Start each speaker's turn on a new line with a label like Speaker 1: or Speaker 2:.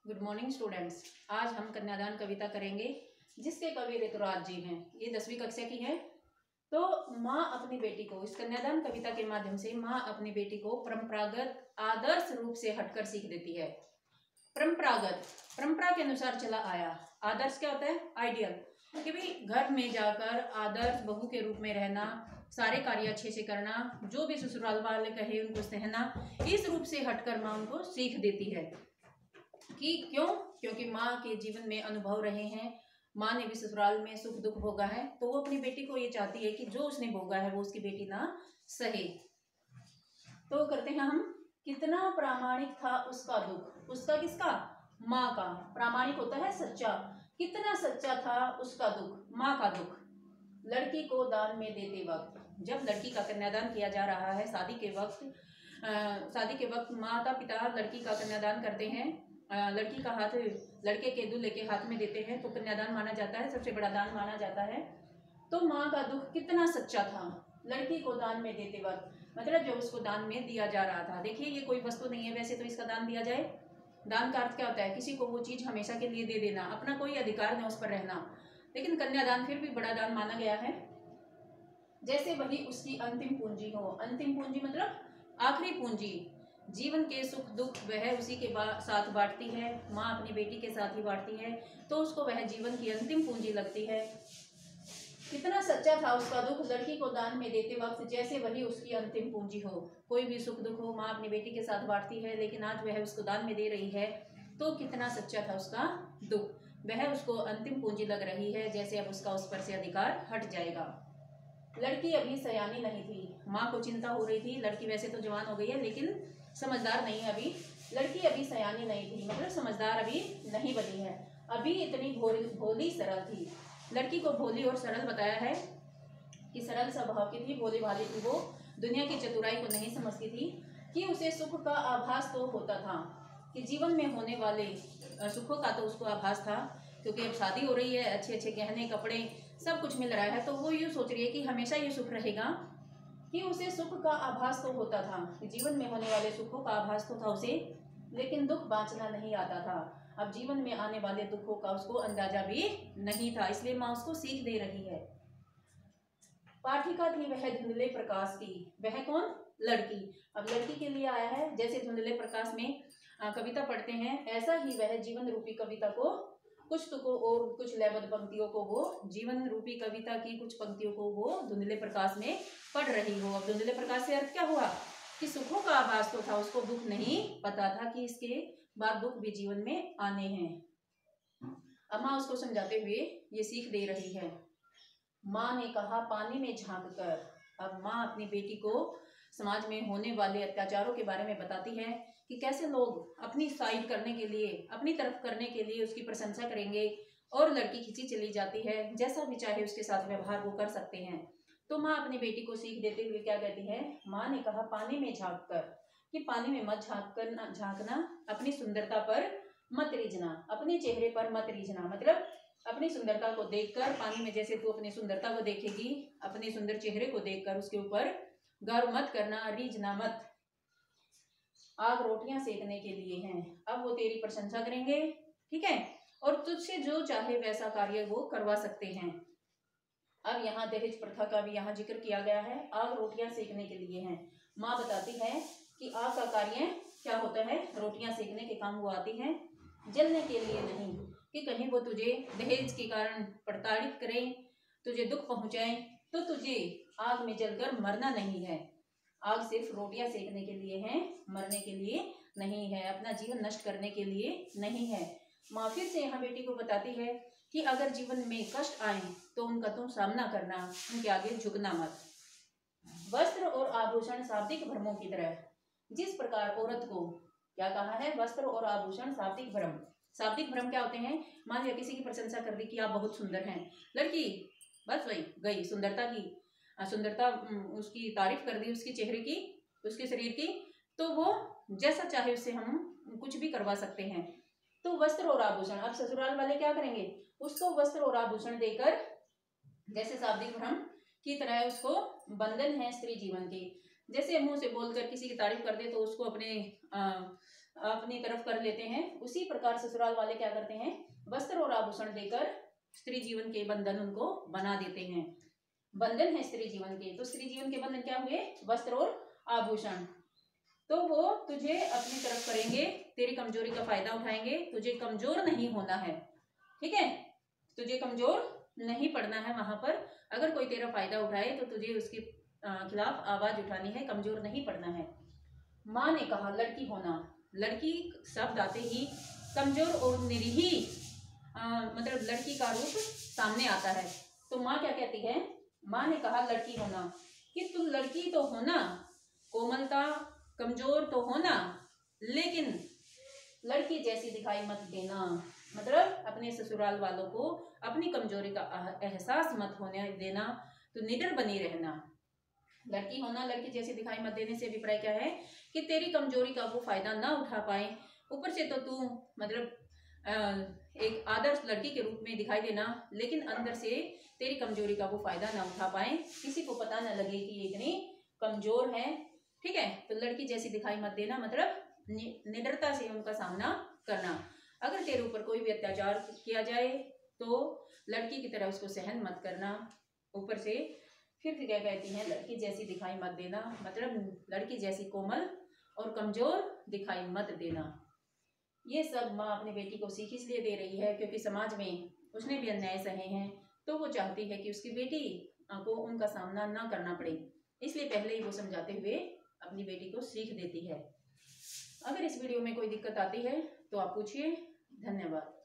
Speaker 1: Good morning students. आज हम कन्यादान कविता करेंगे जिसके कवि ऋतुराज जी हैं। ये 10वीं कक्षा की है। तो माँ अपनी बेटी को, इस कन्यादान कविता के माध्यम से माँ अपनी बेटी को परंपरागत आदर्श रूप से हटकर सीख देती है। परंपरागत, परंपरा के अनुसार चला आया। आदर्श क्या होता है? आइडियल, कि भाई घर में जाकर आदर्श बहू के रूप में रहना, सारे कार्य अच्छे से करना, जो भी ससुराल वाले कहे उनको सहना, इस रूप से हटकर माँ उनको सीख देती है। कि क्यों? क्योंकि माँ के जीवन में अनुभव रहे हैं, माँ ने भी ससुराल में सुख दुख भोगा है, तो वो अपनी बेटी को ये चाहती है कि जो उसने भोगा है वो उसकी बेटी ना सहे। तो करते हैं हम, कितना प्रामाणिक था उसका दुख। उसका किसका? माँ का। प्रामाणिक होता है सच्चा। कितना सच्चा था उसका दुख, माँ का दुख। लड़की को दान में देते वक्त, जब लड़की का कन्यादान किया जा रहा है, शादी के वक्त माता पिता लड़की का कन्यादान करते हैं। लड़की का हाथ लड़के के दूल्हे के हाथ में देते हैं, तो कन्यादान माना जाता है, सबसे बड़ा दान माना जाता है। तो माँ का दुख कितना सच्चा था लड़की को दान में देते वक्त, मतलब जब उसको दान में दिया जा रहा था। देखिए, ये कोई वस्तु नहीं है वैसे तो इसका दान दिया जाए। दान का अर्थ क्या होता है? किसी को वो चीज हमेशा के लिए दे देना, अपना कोई अधिकार न उस पर रहना। लेकिन कन्यादान फिर भी बड़ा दान माना गया है। जैसे वही उसकी अंतिम पूंजी हो। अंतिम पूंजी मतलब आखिरी पूंजी। जीवन के सुख दुख वह उसी के साथ बांटती है, माँ अपनी बेटी के साथ ही बांटती है, तो उसको वह जीवन की अंतिम पूंजी लगती है। कितना सच्चा था उसका दुख लड़की को दान में देते वक्त, जैसे वही उसकी अंतिम पूंजी हो। कोई भी सुख दुख हो, माँ अपनी बेटी के साथ बांटती है, लेकिन आज वह उसको दान में दे रही है, तो कितना सच्चा था उसका दुख। वह उसको अंतिम पूंजी लग रही है, जैसे अब उसका उस पर से अधिकार हट जाएगा। लड़की अभी सयानी नहीं थी। माँ को चिंता हो रही थी। लड़की वैसे तो जवान हो गई है, लेकिन समझदार नहीं है अभी। लड़की अभी सयानी नहीं थी, मतलब समझदार अभी नहीं बनी है। अभी इतनी भोली सरल थी। लड़की को भोली और सरल बताया है कि सरल स्वभाव की थी, भोली भाली थी। वो दुनिया की चतुराई को नहीं समझती थी, कि उसे सुख का आभास तो होता था, कि जीवन में होने वाले सुखों का तो उसको आभास था, क्योंकि अब शादी हो रही है, अच्छे अच्छे गहने कपड़े सब कुछ मिल रहा है, तो वो यूँ सोच रही है कि हमेशा ये सुख रहेगा, कि उसे सुख का आभास तो होता था, कि जीवन में होने वाले सुखों का आभास तो था उसे, लेकिन दुख बांचना नहीं आता था। अब जीवन में आने वाले दुखों का उसको अंदाजा भी नहीं था, इसलिए माँ उसको सीख दे रही है। पाठिका थी वह धुंधले प्रकाश की। वह कौन? लड़की। अब लड़की के लिए आया है। जैसे धुंधले प्रकाश में कविता पढ़ते हैं, ऐसा ही वह जीवन रूपी कविता को, कुछ तुकों और कुछ लयबद्ध पंक्तियों को, वो जीवन रूपी कविता की कुछ पंक्तियों को वो धुंधले प्रकाश में पढ़ रही हो। अब धुंधले प्रकाश से अर्थ क्या हुआ? कि सुखों का आभास तो था, उसको दुख नहीं पता था कि इसके बाद दुख भी जीवन में आने हैं। अब माँ उसको समझाते हुए ये सीख दे रही है। माँ ने कहा पानी में झांक कर। अब माँ अपनी बेटी को समाज में होने वाले अत्याचारों के बारे में बताती है, कि कैसे लोग अपनी साइड करने के लिए, अपनी तरफ करने के लिए उसकी प्रशंसा करेंगे, और लड़की खींची चली जाती है, जैसा भी चाहे उसके साथ व्यवहार वो कर सकते हैं। तो माँ अपनी बेटी को सीख देते हुए क्या कहती है? माँ ने कहा पानी में झांक कर, कि पानी में मत झांकना, अपनी सुंदरता पर मत रीझना, अपने चेहरे पर मत रीझना, मतलब अपनी सुंदरता को देखकर, पानी में जैसे तू अपनी सुंदरता को देखेगी, अपने सुंदर चेहरे को देखकर उसके ऊपर गर्व मत करना, रीझना मत। आग रोटियां सेकने के लिए हैं, अब वो तेरी प्रशंसा करेंगे, ठीक है, और तुझसे जो चाहे वैसा कार्य वो करवा सकते हैं। अब यहाँ दहेज प्रथा का भी यहाँ जिक्र किया गया है। आग रोटियां सेकने के लिए हैं। माँ बताती है कि आग का कार्य क्या होता है? रोटियां सेकने के काम वो आती है, जलने के लिए नहीं, कि कहीं वो तुझे दहेज के कारण प्रताड़ित करें, तुझे दुख पहुंचाएं, तो तुझे आग में जलकर मरना नहीं है। आग सिर्फ रोटियां सेकने के लिए है, मरने के लिए नहीं है, अपना जीवन नष्ट करने के लिए नहीं है। माँ फिर से यहाँ बेटी को बताती है कि अगर जीवन में कष्ट आए तो उनका तुम सामना करना, उनके आगे झुकना मत। वस्त्र और आभूषण शाब्दिक भ्रमों की तरह, जिस प्रकार औरत को क्या कहा है? वस्त्र और आभूषण शाब्दिक भ्रम। शाब्दिक भ्रम क्या होते हैं? मान लिया किसी की प्रशंसा कर दी कि आप बहुत सुंदर हैं, लड़की बस वही गई सुंदरता की, सुंदरता उसकी तारीफ कर दी, उसके चेहरे की, उसके शरीर की, तो वो जैसा चाहे उससे हम कुछ भी करवा सकते हैं। तो वस्त्र और आभूषण, अब ससुराल वाले क्या करेंगे? उसको वस्त्र और आभूषण देकर, जैसे शाब्दिक भ्रम की तरह उसको बंधन है स्त्री जीवन के। जैसे मुंह से बोलकर किसी की तारीफ कर दे तो उसको अपने अपनी तरफ कर लेते हैं, उसी प्रकार ससुराल वाले क्या करते हैं, वस्त्र और आभूषण देकर स्त्री जीवन के बंधन उनको बना देते हैं। बंधन है स्त्री जीवन के, तो स्त्री जीवन के बंधन क्या हुए, वस्त्र और आभूषण। तो वो तुझे अपनी तरफ करेंगे, तेरी कमजोरी का फायदा उठाएंगे, तुझे कमजोर नहीं होना है, ठीक है, तुझे कमजोर नहीं पड़ना है वहां पर। अगर कोई तेरा फायदा उठाए तो तुझे उसके खिलाफ आवाज उठानी है, कमजोर नहीं पड़ना है। माँ ने कहा लड़की होना, लड़की शब्द आते ही कमजोर और निरीही मतलब लड़की का रूप सामने आता है। तो माँ क्या कहती है, माँ ने कहा लड़की होना, कि तुम लड़की तो होना, कोमलता कमजोर तो होना, लेकिन लड़की जैसी दिखाई मत देना। मतलब अपने ससुराल वालों को अपनी कमजोरी का एहसास मत होने देना, तो निडर बनी रहना। लड़की होना, लड़की जैसी दिखाई मत देने से अभिप्राय क्या है कि तेरी कमजोरी का वो फायदा ना उठा पाए। ऊपर से तो तू मतलब एक आदर्श लड़की के रूप में दिखाई देना, लेकिन अंदर से तेरी कमजोरी का वो फायदा ना उठा पाए, किसी को पता ना लगे कि ये इतनी कमजोर है, ठीक है। तो लड़की जैसी दिखाई मत देना, मतलब निडरता से उनका सामना करना। अगर तेरे ऊपर कोई भी अत्याचार किया जाए तो लड़की की तरह उसको सहन मत करना। ऊपर से फिर क्या कहती है, लड़की जैसी दिखाई मत देना, मतलब लड़की जैसी कोमल और कमजोर दिखाई मत देना। ये सब माँ अपनी बेटी को सीख इसलिए दे रही है क्योंकि समाज में उसने भी अन्याय सहे हैं, तो वो चाहती है कि उसकी बेटी को उनका सामना ना करना पड़े, इसलिए पहले ही वो समझाते हुए अपनी बेटी को सीख देती है। अगर इस वीडियो में कोई दिक्कत आती है तो आप पूछिए। धन्यवाद।